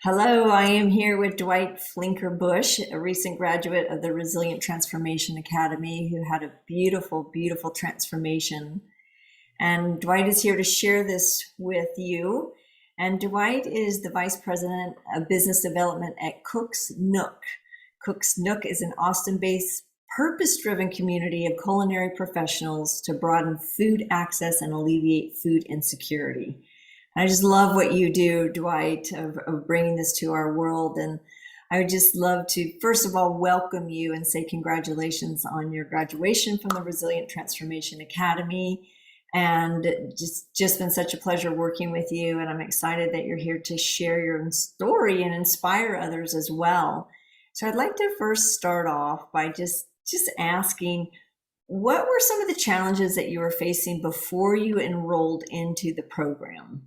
Hello, I am here with Dwight Flinker-Bush, a recent graduate of the Resilient Transformation Academy who had a beautiful, beautiful transformation. And Dwight is here to share this with you. And Dwight is the Vice President of Business Development at Cook's Nook. Cook's Nook is an Austin-based, purpose-driven community of culinary professionals to broaden food access and alleviate food insecurity. I just love what you do, Dwight, of bringing this to our world. And I would just love to, first of all, welcome you and say congratulations on your graduation from the Resilient Transformation Academy. And just been such a pleasure working with you. And I'm excited that you're here to share your story and inspire others as well. So I'd like to first start off by just asking, what were some of the challenges that you were facing before you enrolled into the program?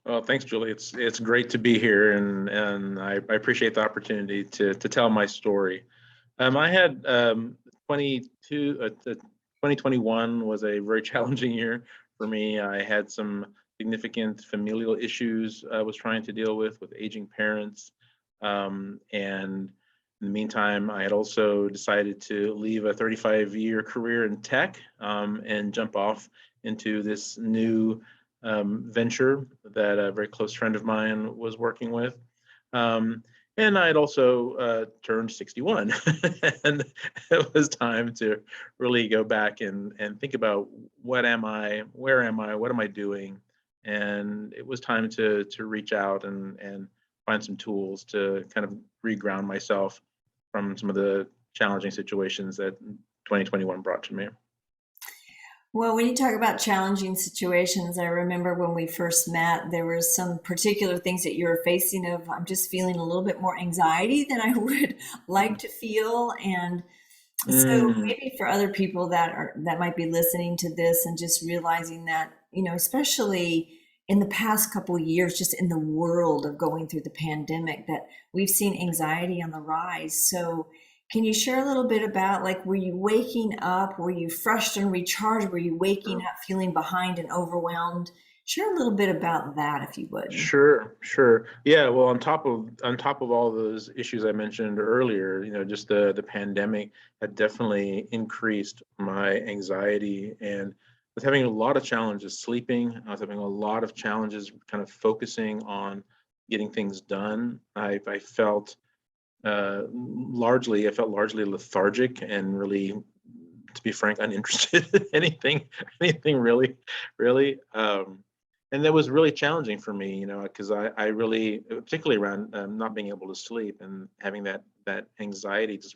Well, thanks, Julie. It's great to be here, and I appreciate the opportunity to tell my story. I had 2021 was a very challenging year for me. I had some significant familial issues I was trying to deal with aging parents, and in the meantime, I had also decided to leave a 35-year career in tech and jump off into this new venture that a very close friend of mine was working with. And I had also turned 61, and it was time to really go back and think about what am I, where am I, what am I doing, and it was time to reach out and find some tools to kind of reground myself from some of the challenging situations that 2021 brought to me. Well, when you talk about challenging situations, I remember when we first met, there were some particular things that you were facing of, I'm just feeling a little bit more anxiety than I would like to feel. And so Mm, maybe for other people that might be listening to this and just realizing that, especially in the past couple of years, just in the world of going through the pandemic, that we've seen anxiety on the rise. So can you share a little bit about, like, were you waking up? Were you fresh and recharged? Were you waking up feeling behind and overwhelmed? Share a little bit about that if you would. sure. Yeah, well, on top of all those issues I mentioned earlier, just the pandemic had definitely increased my anxiety, and I was having a lot of challenges sleeping. I was having a lot of challenges kind of focusing on getting things done. I felt largely lethargic and really, to be frank, uninterested in anything really. And that was really challenging for me, because I really, particularly around not being able to sleep and having that anxiety, just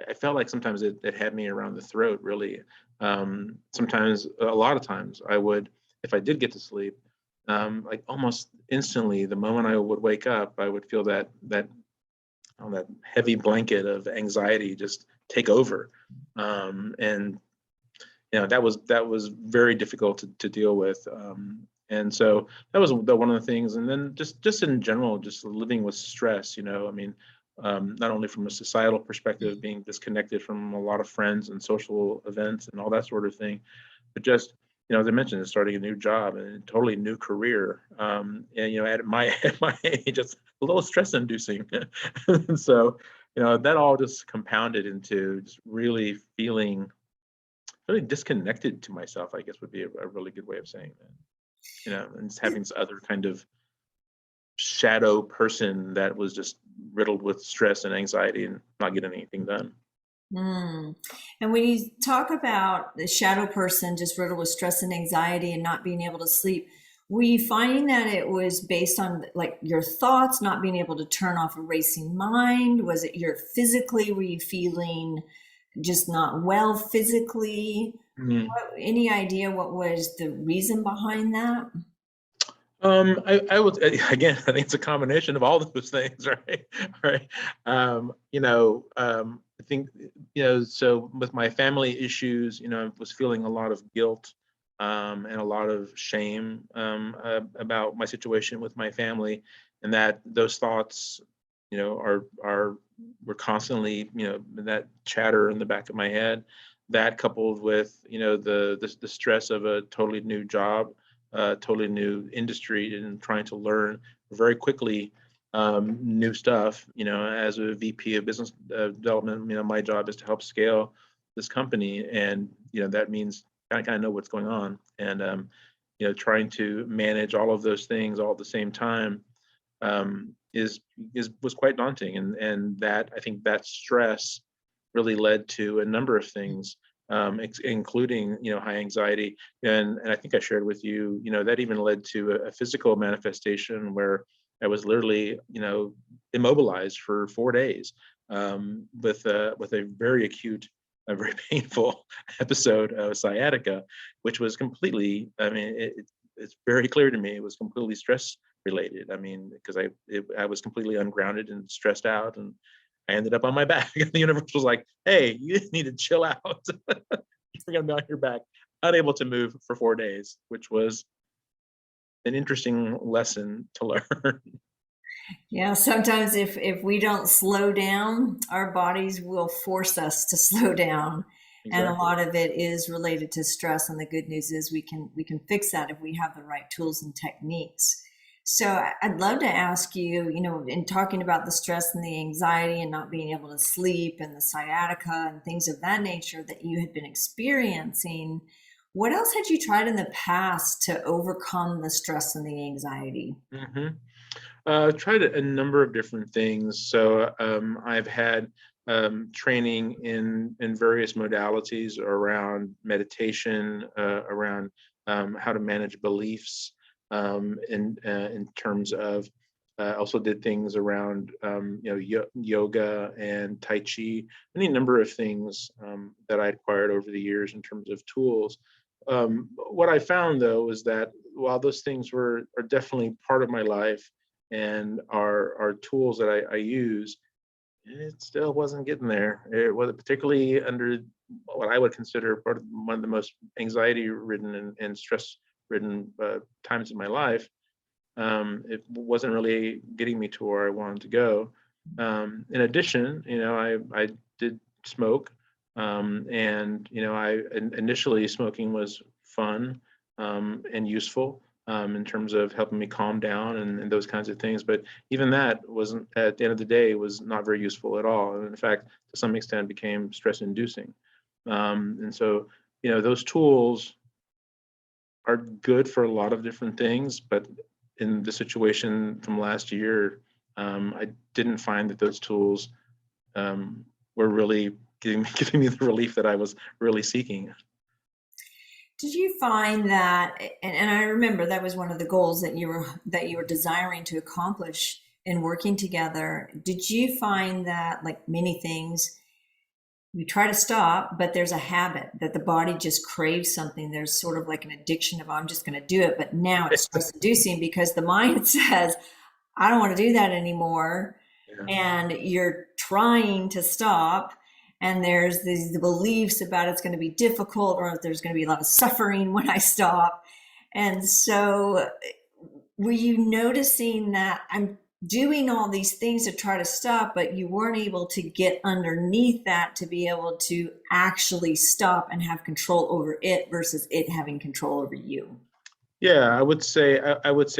I felt like sometimes it had me around the throat, really. Sometimes, a lot of times, I would, if I did get to sleep, like almost instantly, the moment I would wake up, I would feel that heavy blanket of anxiety just take over, and that was very difficult to deal with, and so that was one of the things. And then just in general, just living with stress. I mean, not only from a societal perspective, being disconnected from a lot of friends and social events and all that sort of thing, but just, as I mentioned, starting a new job and a totally new career, and at my at my age, it's a little stress inducing. And so, that all just compounded into just really feeling really disconnected to myself, I guess would be a really good way of saying that. And just having this other kind of shadow person that was just riddled with stress and anxiety and not getting anything done. Mm. And when you talk about the shadow person just riddled with stress and anxiety and not being able to sleep, were you finding that it was based on like your thoughts, not being able to turn off a racing mind? Was it your physically? Were you feeling just not well physically? Any idea what was the reason behind that? I would, again, I think it's a combination of all those things, right? Right. I think, so with my family issues, I was feeling a lot of guilt, and a lot of shame, about my situation with my family, and that those thoughts, are were constantly, that chatter in the back of my head. That coupled with, the stress of a totally new job, totally new industry and trying to learn very quickly new stuff. As a VP of business development, my job is to help scale this company, and that means I kind of know what's going on, and trying to manage all of those things all at the same time was quite daunting, and that I think that stress really led to a number of things, including high anxiety, and I think I shared with you, that even led to a physical manifestation where I was literally immobilized for 4 days, with a very acute, a very painful episode of sciatica, which was completely, I mean, it's very clear to me it was completely stress related. I mean, because I was completely ungrounded and stressed out, and I ended up on my back. And the universe was like, "Hey, you need to chill out. You're gonna be on your back, unable to move for 4 days," which was an interesting lesson to learn. Yeah, sometimes if we don't slow down, our bodies will force us to slow down. And a Exactly. lot of it is related to stress. And the good news is we can fix that if we have the right tools and techniques. So I'd love to ask you, in talking about the stress and the anxiety and not being able to sleep and the sciatica and things of that nature that you had been experiencing, what else had you tried in the past to overcome the stress and the anxiety? hmm Tried a number of different things. So I've had training in various modalities around meditation, around how to manage beliefs, in terms of. Also did things around yoga and tai chi, any number of things that I acquired over the years in terms of tools. What I found though was that while those things are definitely part of my life and are tools that I use, it still wasn't getting there. It was particularly under what I would consider part of one of the most anxiety-ridden and stress-ridden times in my life. It wasn't really getting me to where I wanted to go. In addition, I did smoke, and initially smoking was fun and useful in terms of helping me calm down and those kinds of things. But even that wasn't, at the end of the day, was not very useful at all. And in fact, to some extent, became stress inducing. And so, those tools are good for a lot of different things, but in the situation from last year, I didn't find that those tools were really giving me the relief that I was really seeking. Did you find that, and I remember that was one of the goals that you were desiring to accomplish in working together. Did you find that, like many things, you try to stop, but there's a habit that the body just craves something. There's sort of like an addiction of, "Oh, I'm just going to do it," but now it's stress inducing because the mind says, "I don't want to do that anymore." Yeah. And you're trying to stop, and there's these beliefs about it's going to be difficult or there's going to be a lot of suffering when I stop. And so were you noticing that I'm doing all these things to try to stop, but you weren't able to get underneath that to be able to actually stop and have control over it versus it having control over you? Yeah, I would say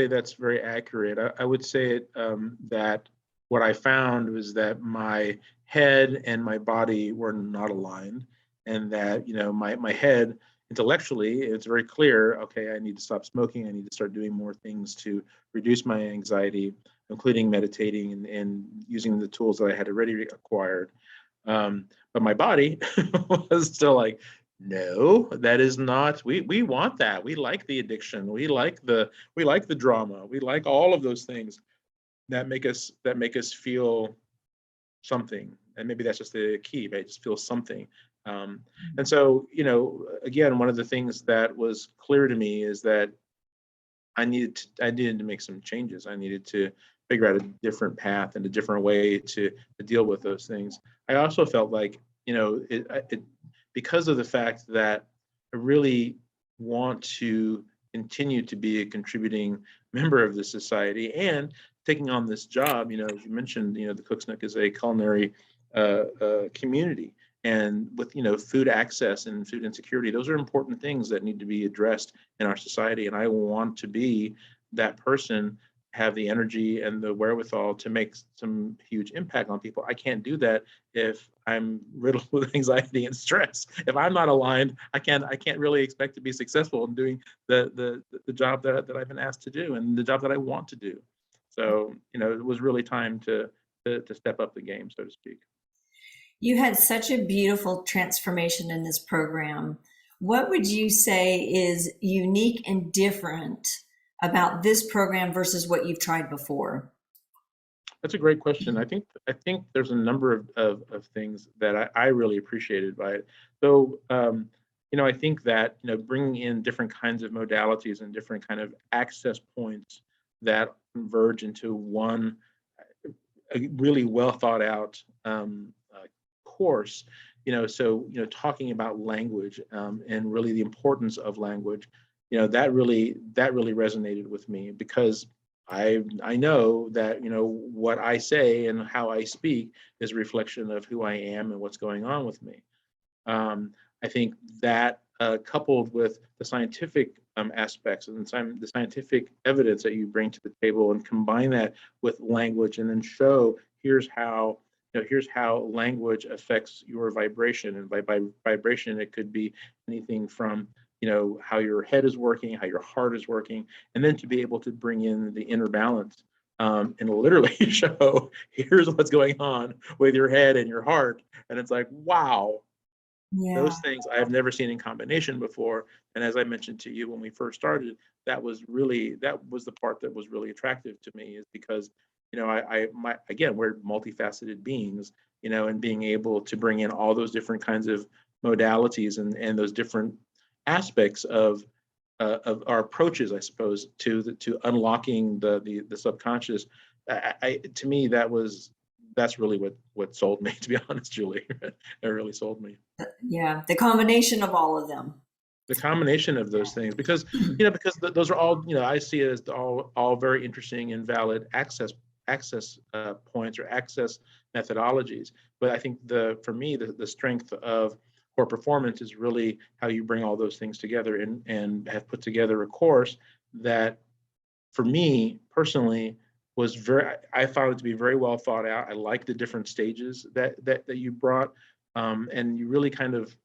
that's very accurate. I would say that what I found was that my head and my body were not aligned, and that my head intellectually it's very clear. Okay, I need to stop smoking. I need to start doing more things to reduce my anxiety, including meditating and using the tools that I had already acquired. But my body was still like, no, that is not. We want that. We like the addiction. We like the drama. We like all of those things that make us feel something. And maybe that's just the key, right? Just feel something. And so, again, one of the things that was clear to me is that I needed to make some changes. I needed to figure out a different path and a different way to deal with those things. I also felt like, it because of the fact that I really want to continue to be a contributing member of the society and taking on this job. As you mentioned, the Cook's Nook is a culinary community, and with, food access and food insecurity. Those are important things that need to be addressed in our society. And I want to be that person, have the energy and the wherewithal to make some huge impact on people. I can't do that if I'm riddled with anxiety and stress. If I'm not aligned, I can't really expect to be successful in doing the job that I've been asked to do and the job that I want to do. So, it was really time to step up the game, so to speak. You had such a beautiful transformation in this program. What would you say is unique and different about this program versus what you've tried before? That's a great question. I think there's a number of things that I really appreciated by it. So, I think that, bringing in different kinds of modalities and different kind of access points that converge into one a really well thought out course. So, talking about language, and really the importance of language, that really resonated with me, because I know that, what I say and how I speak is a reflection of who I am and what's going on with me. I think that, coupled with the scientific aspects and the scientific evidence that you bring to the table, and combine that with language, and then show here's how language affects your vibration. And by vibration, it could be anything from, how your head is working, how your heart is working, and then to be able to bring in the inner balance, and literally show here's what's going on with your head and your heart. And it's like, wow, Yeah. those things I have never seen in combination before. And as I mentioned to you when we first started, that was the part that was really attractive to me, is because, again, we're multifaceted beings, and being able to bring in all those different kinds of modalities, and those different aspects of our approaches, I suppose, to unlocking the subconscious. To me, that's really what sold me, to be honest, Julie. It really sold me. Yeah. The combination of all of them. The combination of those things, because, those are all, I see it as all very interesting and valid access points or access methodologies. But I think for me, the strength of core performance is really how you bring all those things together, and have put together a course that, for me personally, I found it to be very well thought out. I like the different stages that you brought, and you really kind of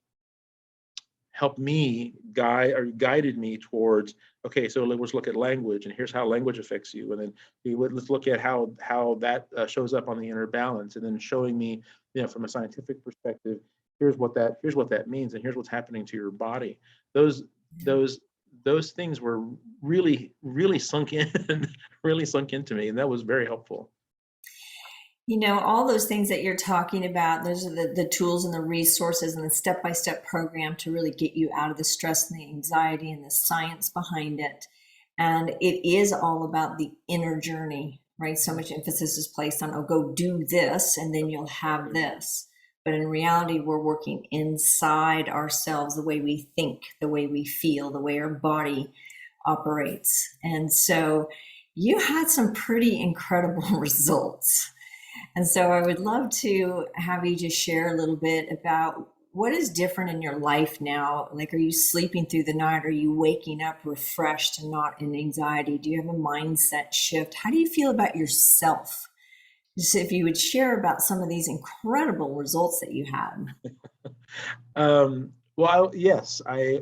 helped me guided me towards, okay, so let's look at language, and here's how language affects you. And then let's look at how that shows up on the inner balance, and then showing me, from a scientific perspective, here's what that means, and here's what's happening to your body. Those things were really, really sunk in, really sunk into me, and that was very helpful. All those things that you're talking about, those are the tools and the resources and the step-by-step program to really get you out of the stress and the anxiety and the science behind it. And it is all about the inner journey, right? So much emphasis is placed on, oh, go do this and then you'll have this. But in reality, we're working inside ourselves, the way we think, the way we feel, the way our body operates. And so you had some pretty incredible results. And so I would love to have you just share a little bit about what is different in your life now. Like, are you sleeping through the night? Are you waking up refreshed and not in anxiety? Do you have a mindset shift? How do you feel about yourself? Just if you would share about some of these incredible results that you had. Well, yes, I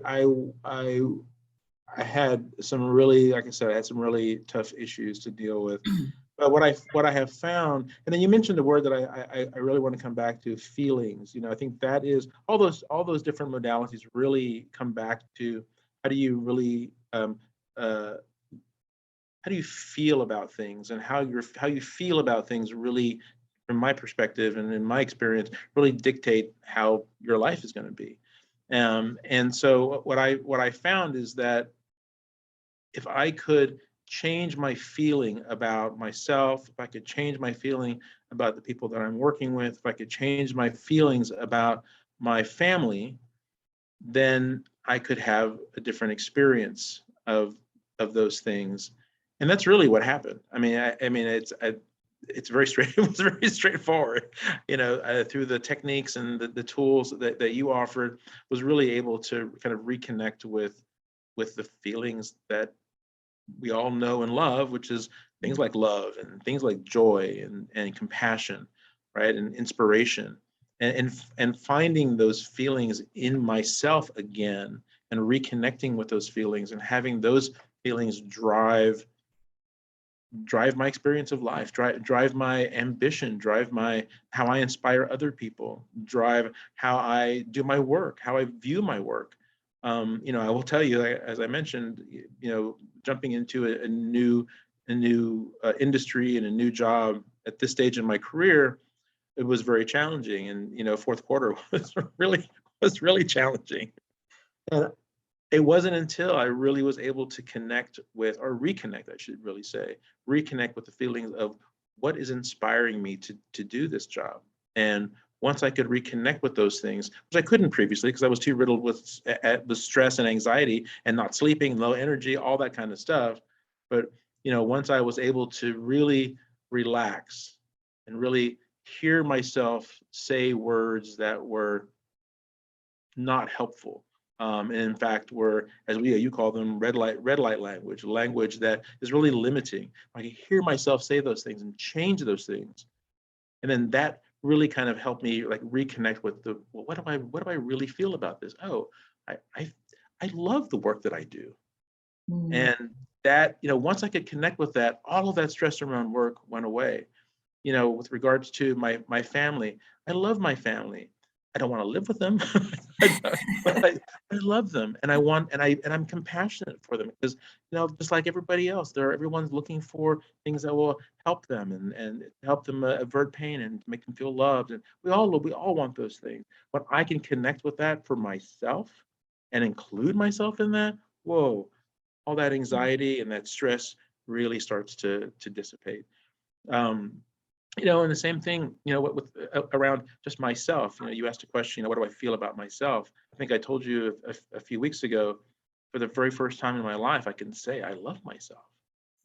had some really, like I said, I had some really tough issues to deal with. But what I have found, and then you mentioned the word that I really want to come back to, feelings. I think that is all those different modalities really come back to, how do you really how do you feel about things, and how you feel about things really, from my perspective and in my experience, really dictate how your life is going to be. And so what I found is that if I could change my feeling about myself, if I could change my feeling about the people that I'm working with, if I could change my feelings about my family, then I could have a different experience of those things. And that's really what happened. I mean, it's very straight. It was very straightforward, through the techniques and the tools that you offered, was really able to kind of reconnect with the feelings that we all know and love, which is things like love and things like joy and compassion, right, and inspiration, and finding those feelings in myself again, and reconnecting with those feelings, and having those feelings drive my experience of life, drive my ambition, drive my how I inspire other people, drive how I do my work, how I view my work. I will tell you, as I mentioned, jumping into a new industry and a new job at this stage in my career, it was very challenging, and fourth quarter was really challenging. And it wasn't until I really was able to connect with, or reconnect, I should really say, reconnect with the feelings of what is inspiring me to do this job. And once I could reconnect with those things, which I couldn't previously because I was too riddled with stress and anxiety and not sleeping, low energy, all that kind of stuff. But once I was able to really relax and really hear myself say words that were not helpful, and in fact were, as you call them, red light language that is really limiting. I can hear myself say those things and change those things, and then that really kind of helped me like reconnect with what do I really feel about this? Oh, I love the work that I do. And that, once I could connect with that, all of that stress around work went away. With regards to my family, I love my family. I don't want to live with them, but I love them, and I'm compassionate for them, because just like everybody else, everyone's looking for things that will help them and help them avert pain and make them feel loved, and we all want those things. When I can connect with that for myself and include myself in that, whoa, all that anxiety and that stress really starts to dissipate. And the same thing, with around just myself. You asked a question, what do I feel about myself? I think I told you a few weeks ago, for the very first time in my life, I can say I love myself.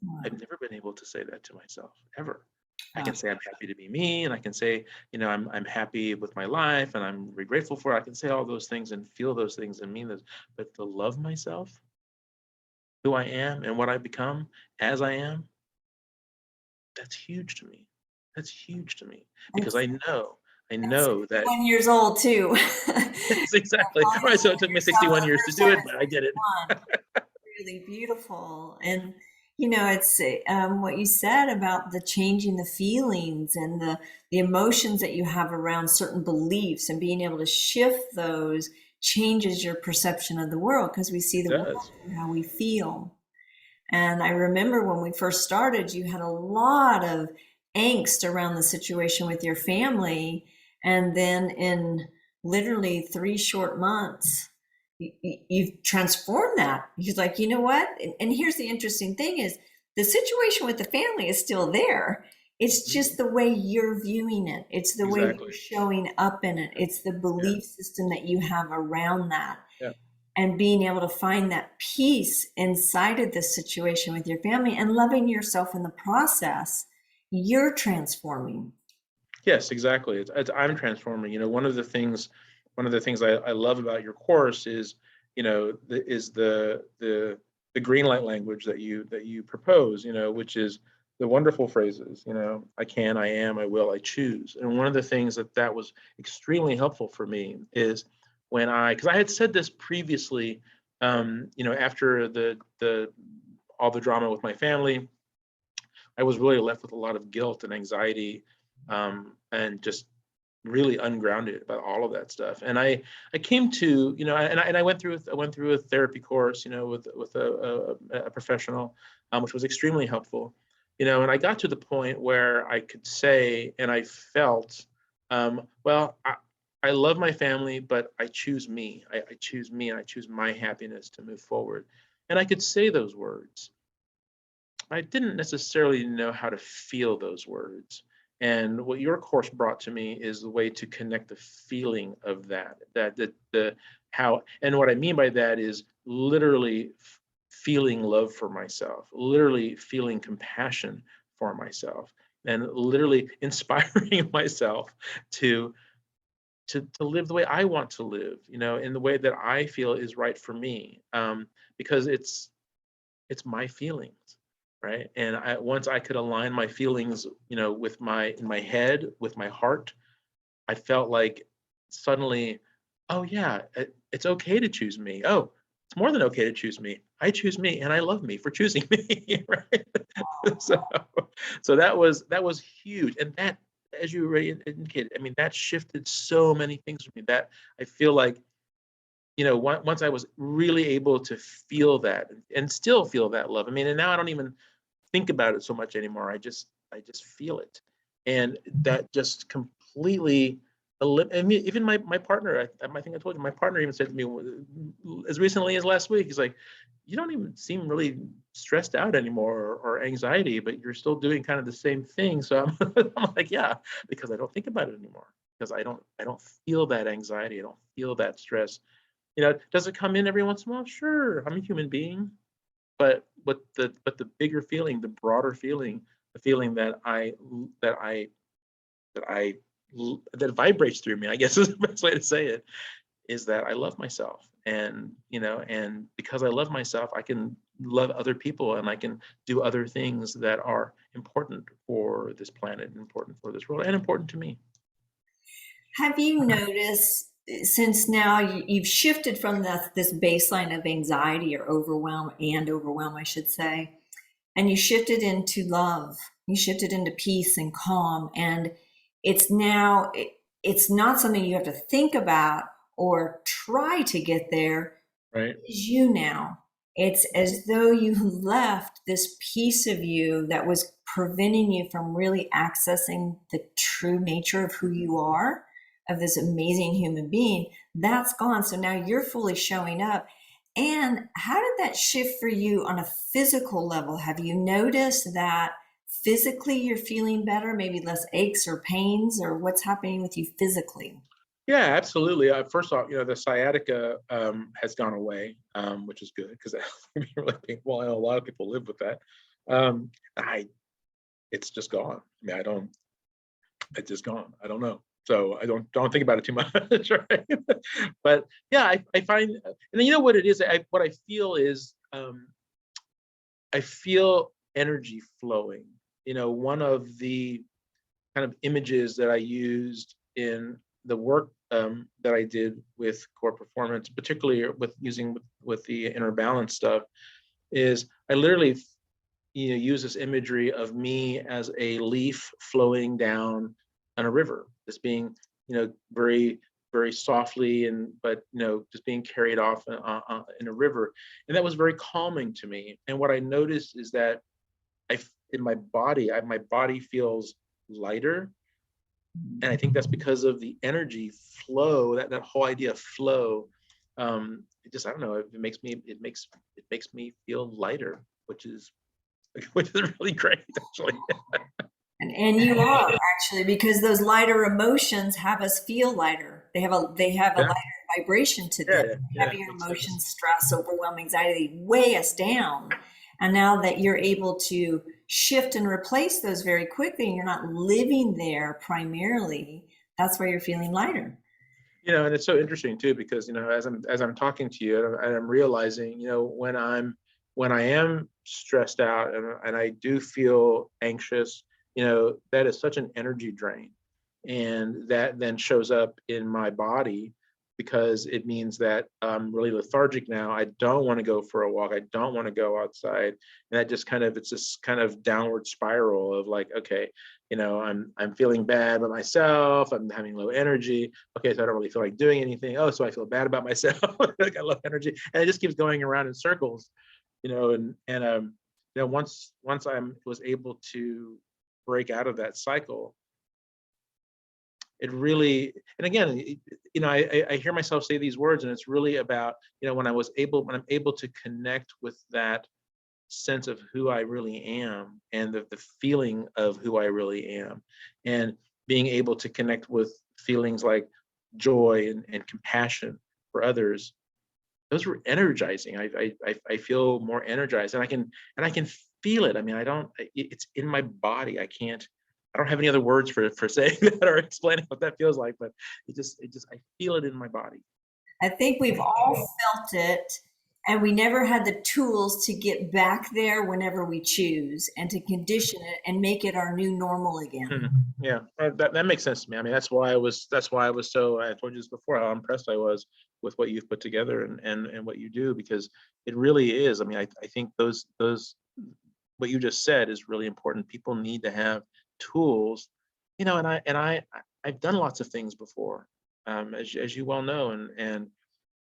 Wow. I've never been able to say that to myself, ever. I can say I'm happy to be me, and I can say, I'm happy with my life, and I'm very grateful for it. I can say all those things and feel those things and mean those, but to love myself, who I am and what I become as I am, that's huge to me. That's huge to me, because I know that 1 years old too. it's exactly right. So it took me 61 years to do it, but I did it. Really beautiful. And it's what you said about the changing the feelings and the emotions that you have around certain beliefs, and being able to shift those changes your perception of the world, because we see It the world does. through how we feel. And I remember when we first started, you had a lot of angst around the situation with your family. And then in literally 3 short months, you've transformed that. He's like, you know what? And here's the interesting thing is, the situation with the family is still there. It's just the way you're viewing it. It's the way you're Exactly. showing up in it. It's the Yeah. belief system that you have around that, Yeah. and being able to find that peace inside of this situation with your family and loving yourself in the process. You're transforming. Yes, exactly. I'm transforming. One of the things I love about your course is, the green light language that you propose, which is the wonderful phrases, I can, I am, I will, I choose. And one of the things that was extremely helpful for me is because I had said this previously, after the all the drama with my family, I was really left with a lot of guilt and anxiety, and just really ungrounded about all of that stuff. And I came to, and I went through a therapy course, with a professional, which was extremely helpful, and I got to the point where I could say, and I felt, well, I love my family, but I choose me. I choose me, and I choose my happiness to move forward. And I could say those words. I didn't necessarily know how to feel those words. And what your course brought to me is the way to connect the feeling of that the how, and what I mean by that is literally feeling love for myself, literally feeling compassion for myself. and literally inspiring myself to to live the way I want to live, in the way that I feel is right for me, because it's my feelings, right? And once I could align my feelings, with my in my head, with my heart, I felt like suddenly, oh yeah, it's okay to choose me. Oh, it's more than okay to choose me. I choose me, and I love me for choosing me, right? So, so that was huge, and that, as you already indicated, I mean, that shifted so many things for me. That I feel like, once I was really able to feel that and still feel that love. I mean, and now I don't even think about it so much anymore. I just feel it, and that just completely. I mean, even my partner. I think I told you. My partner even said to me as recently as last week. He's like, "You don't even seem really stressed out anymore, or anxiety, but you're still doing kind of the same thing." So I'm like, "Yeah," because I don't think about it anymore. Because I don't feel that anxiety. I don't feel that stress. Does it come in every once in a while? Sure, I'm a human being, but the bigger feeling, the broader feeling, the feeling that I that I that vibrates through me, I guess is the best way to say it, is that I love myself. And because I love myself, I can love other people, and I can do other things that are important for this planet, important for this world, and important to me. Have you noticed, since now you've shifted from this baseline of anxiety or overwhelm, I should say, and you shifted into love, you shifted into peace and calm, and it's now, it's not something you have to think about or try to get there. Right. Is you now. It's as though you left this piece of you that was preventing you from really accessing the true nature of who you are, of this amazing human being. That's gone. So now you're fully showing up. And how did that shift for you on a physical level? Have you noticed that physically you're feeling better, maybe less aches or pains, or what's happening with you physically? Yeah, absolutely. First off, the sciatica has gone away, which is good because that can be really painful. I know a lot of people live with that. I It's just gone. I mean, I don't. It's just gone. I don't know. So I don't think about it too much, right? But yeah, I find, and then you know what it is. What I feel is, I feel energy flowing. One of the kind of images that I used in the work that I did with core performance, particularly with using with the inner balance stuff, is I literally use this imagery of me as a leaf flowing down on a river, just being very very softly, and but just being carried off in a river, and that was very calming to me. And what I noticed is that in my body, my body feels lighter, and I think that's because of the energy flow. That whole idea of flow, it just, I don't know. It makes me feel lighter, which is which is really great, actually. And you are actually, because those lighter emotions have us feel lighter. They have a Yeah, lighter vibration to yeah, them. yeah, yeah. Heavier Makes sense. emotions, stress, overwhelm, anxiety weigh us down. And now that you're able to shift and replace those very quickly, and you're not living there primarily, that's why you're feeling lighter. And it's so interesting too, because as I'm talking to you, and I'm realizing, when I am stressed out, and I do feel anxious, that is such an energy drain, and that then shows up in my body, because it means that I'm really lethargic now. I don't want to go for a walk. I don't want to go outside, and that just it's this kind of downward spiral of like, okay, I'm feeling bad about myself. I'm having low energy. Okay, so I don't really feel like doing anything. Oh, so I feel bad about myself. I got low energy, and it just keeps going around in circles, and once I was able to break out of that cycle, it really, and again, I hear myself say these words, and it's really about, when I'm able to connect with that sense of who I really am, and the feeling of who I really am, and being able to connect with feelings like joy and compassion for others. Those were energizing. I feel more energized, and I can feel it. I mean, I don't. It's in my body. I can't. I don't have any other words for saying that or explaining what that feels like, but I feel it in my body. I think we've all felt it, and we never had the tools to get back there whenever we choose and to condition it and make it our new normal again. Yeah, that makes sense to me. I mean, that's why I was so, I told you this before, how impressed I was with what you've put together and what you do, because it really is. I mean, I think those what you just said is really important. People need to have tools, I've done lots of things before, as you well know, and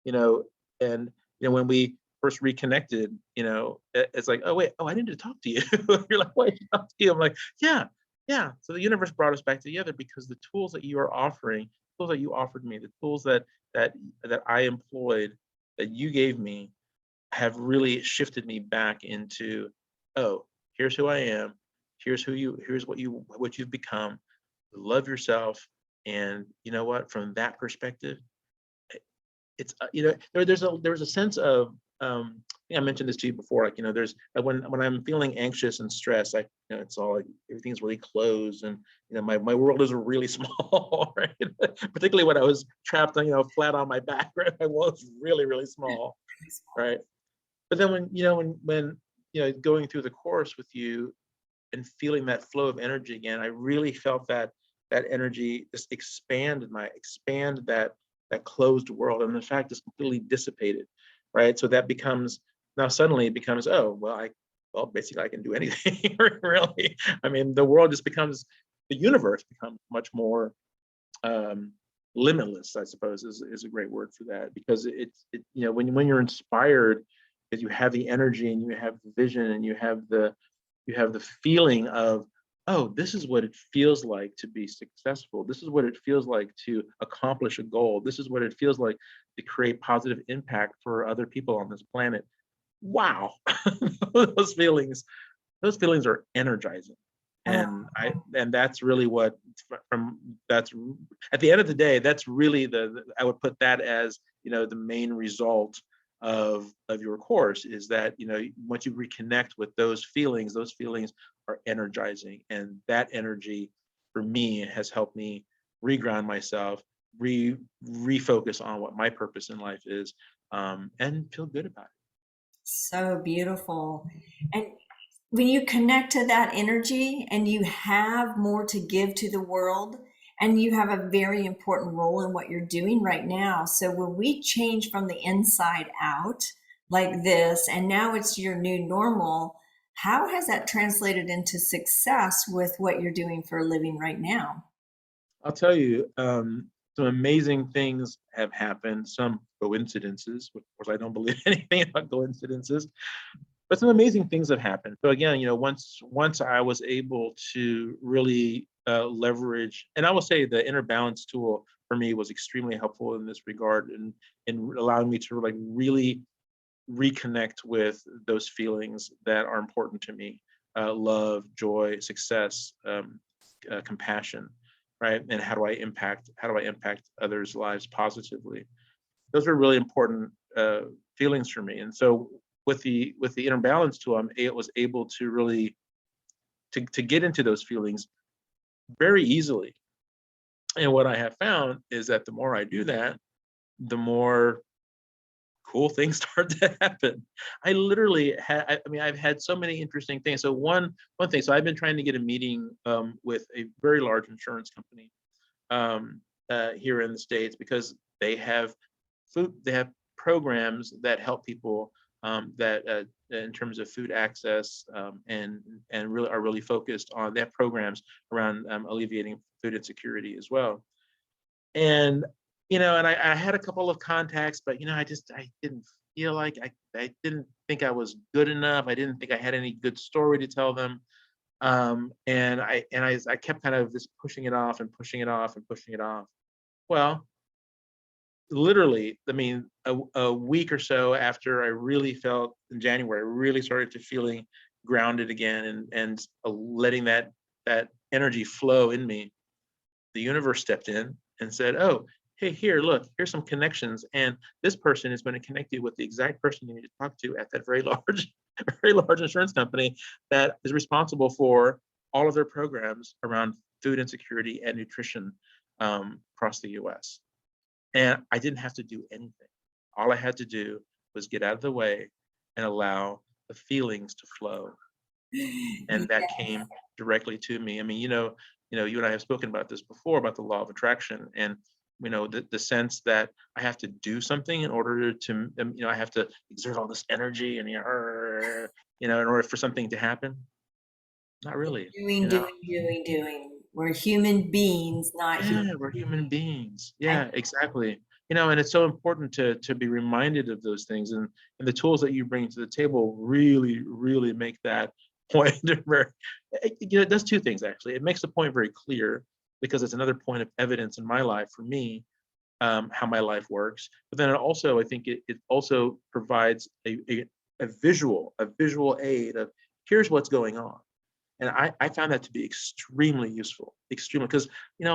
you know, and when we first reconnected, it's like, oh wait, oh, I need to talk to you. You're like, wait, talk to you. I'm like, yeah, yeah. So the universe brought us back together because the tools that you are offering, tools that you offered me, the tools that that I employed, that you gave me, have really shifted me back into, oh, here's who I am, here's what you've become. Love yourself, and you know what? From that perspective, it's there's a sense of, I think I mentioned this to you before, like, there's when I'm feeling anxious and stressed, it's all like everything's really closed, and my world is really small, right? Particularly when I was trapped on, flat on my back, right? My world was really, really small, right? But then when going through the course with you and feeling that flow of energy again, I really felt that energy just expand that closed world, and in fact is completely dissipated, right? So that becomes, now suddenly it becomes, oh well, basically I can do anything. Really. I mean, the world just becomes, the universe becomes much more limitless, I suppose is a great word for that, because when you're inspired, because you have the energy and you have the vision and you have the feeling of, oh, this is what it feels like to be successful. This is what it feels like to accomplish a goal. This is what it feels like to create positive impact for other people on this planet. Wow. those feelings, those feelings are energizing. And that's really what, from that's at the end of the day, that's really I would put that as, the main result of your course, is that, once you reconnect with those feelings are energizing, and that energy for me has helped me reground myself, refocus on what my purpose in life is, and feel good about it. So beautiful. And when you connect to that energy and you have more to give to the world, and you have a very important role in what you're doing right now. So when we change from the inside out like this, and now it's your new normal, how has that translated into success with what you're doing for a living right now? I'll tell you, some amazing things have happened, some coincidences. Of course, I don't believe anything about coincidences, but some amazing things have happened. So again, once I was able to really leverage, and I will say the inner balance tool for me was extremely helpful in this regard, and in allowing me to like really reconnect with those feelings that are important to me: love, joy, success, compassion, right? And how do I impact others' lives positively? Those are really important feelings for me. And so with the inner balance tool, was able to really to get into those feelings very easily. And what I have found is that the more I do that, the more cool things start to happen. I literally had, I mean, I've had so many interesting things. So one thing, so I've been trying to get a meeting with a very large insurance company here in the States, because they have programs that help people, that in terms of food access, and really are really focused on, they have programs around alleviating food insecurity as well. And I had a couple of contacts, but I didn't feel like, I didn't think I was good enough. I didn't think I had any good story to tell them. And I kept kind of just pushing it off and pushing it off and pushing it off. Well, literally, I mean, a week or so after I really felt, in January, I really started to feeling grounded again, and letting that energy flow in me, the universe stepped in and said, oh, hey, here, look, here's some connections. And this person is going to connect you with the exact person you need to talk to at that very large, very large insurance company that is responsible for all of their programs around food insecurity and nutrition across the US. And I didn't have to do anything. All I had to do was get out of the way and allow the feelings to flow. And that came directly to me. I mean, you and I have spoken about this before about the law of attraction, and the sense that I have to do something in order to, I have to exert all this energy and in order for something to happen. Not really, Doing, doing, doing, doing. We're human beings, not human. Yeah, we're human beings. And Yeah, exactly. And it's so important to be reminded of those things, and the tools that you bring to the table really, really make that point very, it does two things actually. It makes the point very clear because it's another point of evidence in my life for me, how my life works. But then I think it also provides a visual aid of here's what's going on. And I found that to be extremely useful, extremely, because you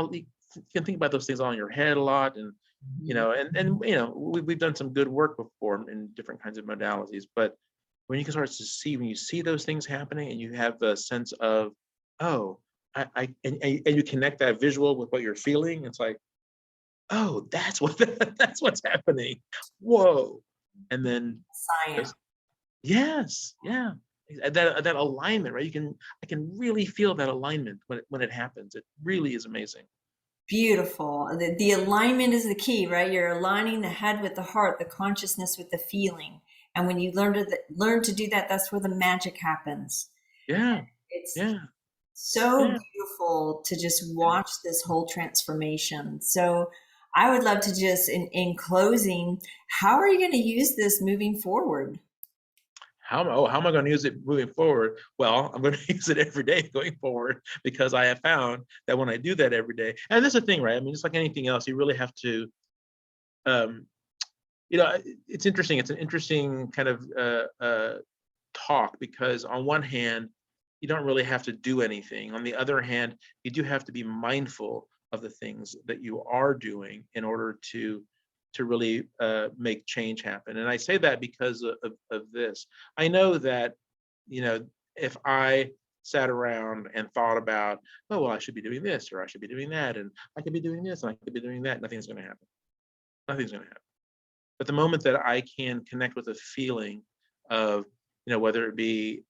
can think about those things all in your head a lot, and we've done some good work before in different kinds of modalities. But when you see those things happening, and you have the sense of, oh, and you connect that visual with what you're feeling, it's like, oh, that's what that's what's happening. Whoa, and then science. yes, yeah. That alignment, right? I can really feel that alignment when it happens. It really is amazing. Beautiful. The alignment is the key, right? You're aligning the head with the heart, the consciousness with the feeling. And when you learn to do that, that's where the magic happens. Yeah, It's yeah, so yeah. beautiful to just watch this whole transformation. So I would love to just, in closing, how are you going to use this moving forward? How am I going to use it moving forward? Well, I'm going to use it every day going forward because I have found that when I do that every day, and that's the thing, right? I mean, just like anything else, you really have to, um, it's interesting. It's an interesting kind of talk because on one hand, you don't really have to do anything. On the other hand, you do have to be mindful of the things that you are doing in order to really make change happen. And I say that because of this. I know that, if I sat around and thought about, oh, well, I should be doing this or I should be doing that, and I could be doing this and I could be doing that, nothing's going to happen. Nothing's going to happen. But the moment that I can connect with a feeling of, whether it be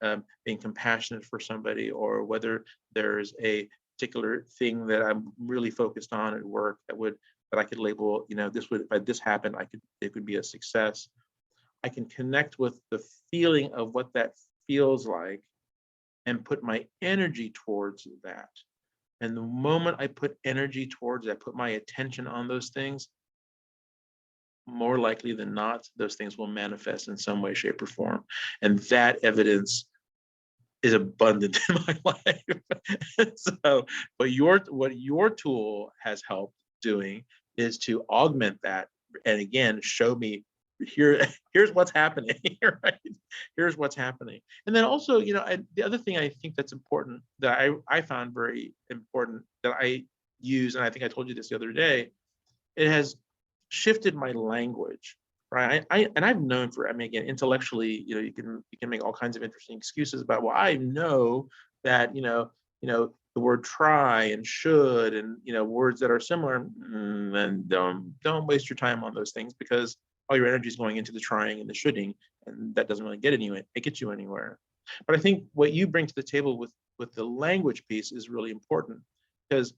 being compassionate for somebody or whether there's a particular thing that I'm really focused on at work that I could label, if this happened, it could be a success. I can connect with the feeling of what that feels like and put my energy towards that. And the moment I put energy towards that, put my attention on those things, more likely than not, those things will manifest in some way, shape, or form. And that evidence is abundant in my life. So, but what your tool has helped doing is to augment that, and again, show me here's what's happening, right? Here's what's happening. And then also, the other thing I think that's important that I found very important that I use, and I think I told you this the other day, it has shifted my language, right? And I've known for, I mean, again, intellectually, you can make all kinds of interesting excuses about, well, I know that, the word try and should and, words that are similar, and don't waste your time on those things because all your energy is going into the trying and the shoulding, and that doesn't really get you anywhere. But I think what you bring to the table with the language piece is really important because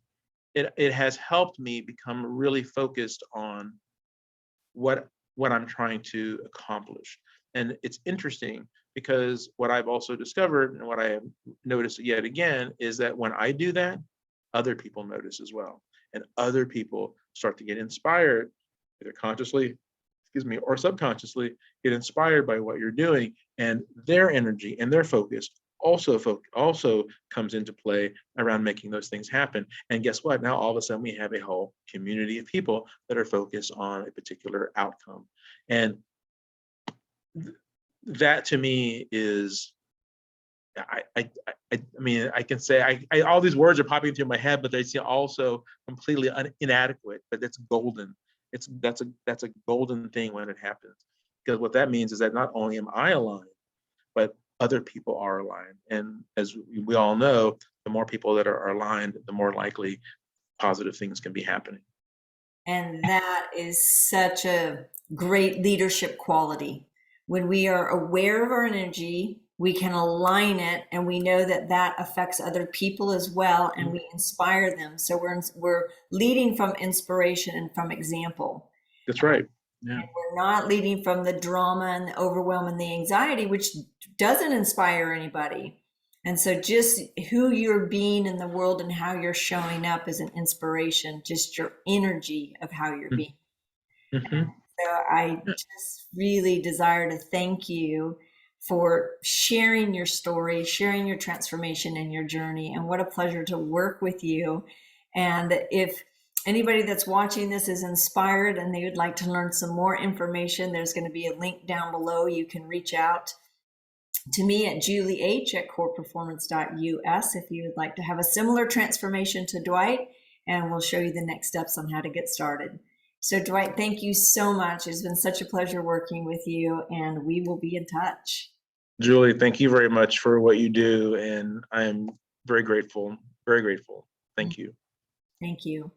it has helped me become really focused on what I'm trying to accomplish. And it's interesting because what I've also discovered and what I have noticed yet again is that when I do that, other people notice as well. And other people start to get inspired, either consciously, or subconsciously, get inspired by what you're doing, and their energy and their focus also comes into play around making those things happen. And guess what? Now all of a sudden we have a whole community of people that are focused on a particular outcome. And that to me is, I mean, I can say all these words are popping into my head, but they seem also completely inadequate. But it's golden. That's a golden thing when it happens, because what that means is that not only am I aligned, but other people are aligned. And as we all know, the more people that are aligned, the more likely positive things can be happening. And that is such a great leadership quality. When we are aware of our energy, we can align it, and we know that that affects other people as well, and we inspire them. So we're leading from inspiration and from example. That's right. Yeah. And we're not leading from the drama and the overwhelm and the anxiety, which doesn't inspire anybody. And so just who you're being in the world and how you're showing up is an inspiration, just your energy of how you're being. Mm-hmm. So I just really desire to thank you for sharing your story, sharing your transformation and your journey. And what a pleasure to work with you. And if anybody that's watching this is inspired and they would like to learn some more information, there's going to be a link down below. You can reach out to me at julieH@coreperformance.us if you would like to have a similar transformation to Dwight, and we'll show you the next steps on how to get started. So Dwight, thank you so much. It's been such a pleasure working with you, and we will be in touch. Julie, thank you very much for what you do, and I am very grateful, very grateful. Thank you. Thank you.